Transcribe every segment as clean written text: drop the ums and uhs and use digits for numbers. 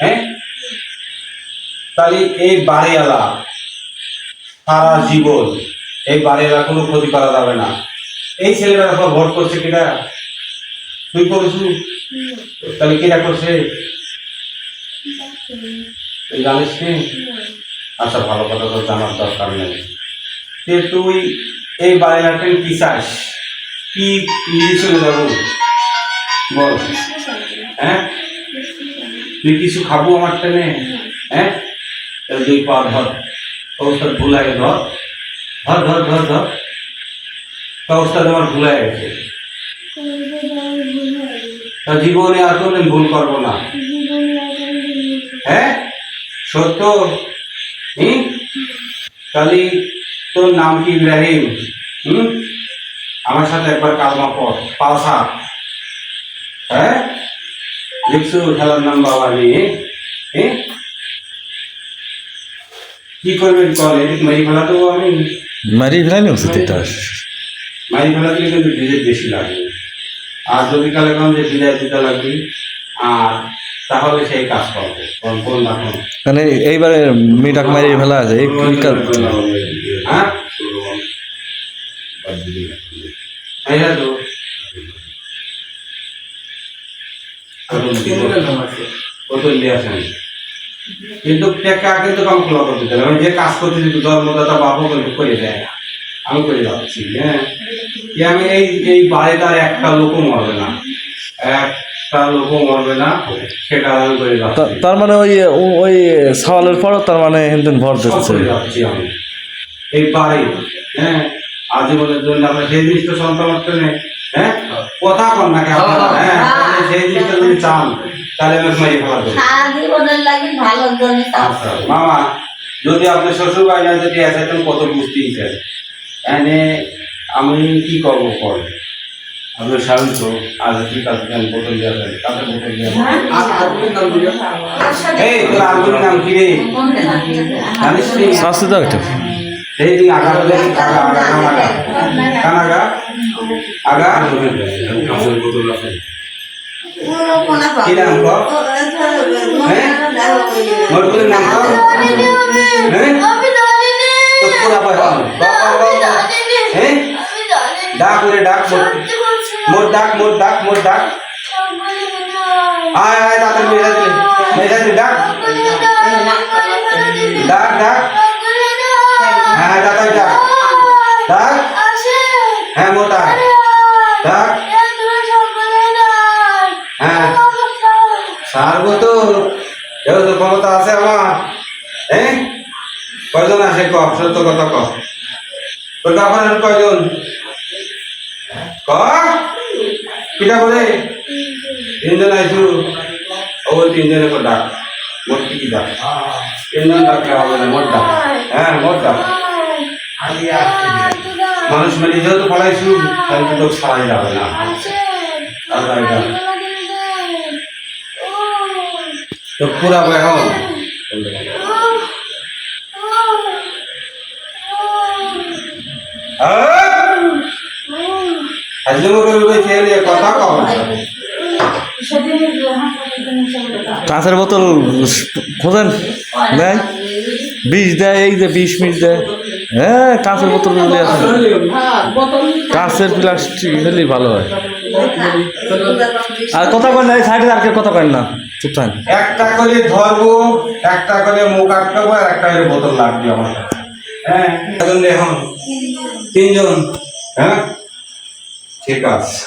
হ্যাঁ, তাহলে এই বাড়িওয়ালা সারা জীবন এই বাড়িওয়ালা কোনো ক্ষতি করা যাবে না। এই ছেলেটার উপর ভোট করছে কিনা, তুই করছু? তাহলে কিনা করছে তুই জানিস নি? আচ্ছা, ভালো কথা তো জানার দরকার নেই। তুই এই বাড়িওয়ালাকে কি চাস? কি নিজে চলে যাবো বল? হ্যাঁ, তুই কিছু খাবো আমার টেনে? হ্যাঁ, দুই পা ধর, অবস্থা ভুলাই ধর, ধর ধর ধর ধর, অবস্থা তোমার ভুলাই গেছে। জীবনে আর কোনদিন ভুল করবো না। হ্যাঁ, সত্য? তাহলে তোর নাম কি? ইব্রাহিম। আমার সাথে একবার কালমা পড়, পালসা। হ্যাঁ, দেখছো খেলার নাম বাবা নিয়ে? কি করবেন কল? এদিক মারি ফেলা দেবো আমি? মারি ফেলানি উচিত এটা। মারি ফেলা দিলে কিন্তু ভিজে বেশি লাগবে, আর যদি কালে কম যে বিদায় দিতে লাগবে, আর তাহলে সেই কাজ করবো। কোন রাখুন মানে এইবারে মেয়েটাকে মারি ফেলা আছে এই কাজ। হ্যাঁ, তো কিন্তু টেকা কিন্তু কম খোলা করতে দেবে। আমি যে কাজ করতে দিতে ধর্মদাতা বাবু করে দেয় না, আমি করে যাচ্ছি। হ্যাঁ, আমি এই বাড়িটার একটা লোকও মরবে না, একটা লোকও মরবে না, সেটা আমি করে যাচ্ছি। তার মানে ওই সওয়ালের পরও তার মানে হিন্দুন ভর দিচ্ছে। যাচ্ছি আমি এই বাড়ি। হ্যাঁ, আজীবনের জন্য আমরা সেই জিনিসটা সন্তান নেই। হ্যাঁ, কথা কন নাকি আপনারা? হ্যাঁ, সেই জিনিসটা যদি চান তাহলে আমি মারি ফেলা দেবো। আচ্ছা মামা, যদি আপনার শ্বশুর বাড়ি যদি আছে তখন কত বুঝতেই চাই, এনে আমি কি করবো? পরে আপনার স্বামী তো আজ ঠিক আছে, বোতল দেওয়া যায়, কাছে বোতল দেওয়া। এই তোর আগুনের নাম কি রে জানিস? শাস্তি তো একটা সেই দিন আগা বলে আগা আগা কানাগা কানাগা আগা বোতল আছে কি নাম কর? হ্যাঁ, মোরগুলির নাম কর। হ্যাঁ, তো পুরা পায় হ্যাঁ, ডাক করে ডাক, মোট ডাক, মোট ডাক, মোট ডাক। আয় আয় তাদের মেয়েরা দিলে ডাক ডাক ডাক। হ্যাঁ, দাদা ডাক ডাক। হ্যাঁ, মোটা ডাক। হ্যাঁ, সারবো তো, যেহেতু ক্ষমতা আছে আমার। হ্যাঁ, কয়জন আছে ক? সত্য কথা ক। তোর কাপড়ের কয়জন ক? কিটা বলে? তিনজন আইছু। ও তিনজনে কো ডাক, মোট কি ডাক? তিনজন ডাকলে হবে না, মোট ডাক। হ্যাঁ, মোট ডাক। মানুষ মানে যেহেতু পড়াইছু, তাহলে তো ছাড়াই যাবে না। তো পুরা এখন কথা কম। কাঁচের বোতল খোঁজেন দেয়, বিষ দেয়, এই যে 20 মিনিট দেয়। হ্যাঁ, কাঁচের বোতল আছে, কাঁচের প্লাস্টিক হলে ভালো হয়। আর কথা কয় না, এই সাইডে আর কেউ কথা কয় না, চুপ থাকেন। একটা করে ধরবো, একটা করে মুখ আটকাবো, আর একটা করে বোতল লাগবে আমার। হ্যাঁ, এখন তিনজন। হ্যাঁ, ঠিক আছে।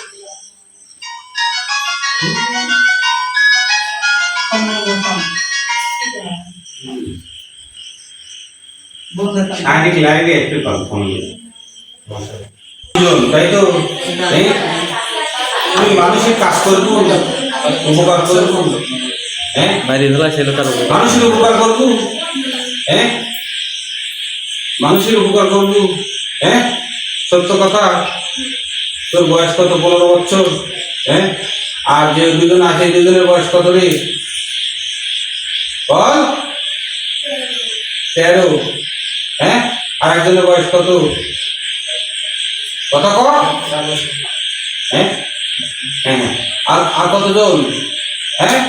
লাগে একটু ফোন তাই তো? তুমি মানুষের কাজ করবো, উপকার করবো। হ্যাঁ, মানুষের উপকার করবো। হ্যাঁ, মানুষের উপকার করবো। হ্যাঁ, সত্য কথা। তোর বয়স কত? 15 বছর। হ্যাঁ, আর যে দুজন আছে দুজনের বয়স কত রে? বল। 13। হ্যাঁ, আর একজনের বয়স কত? কথা কর। হ্যাঁ, হ্যাঁ, আর কতজন? হ্যাঁ,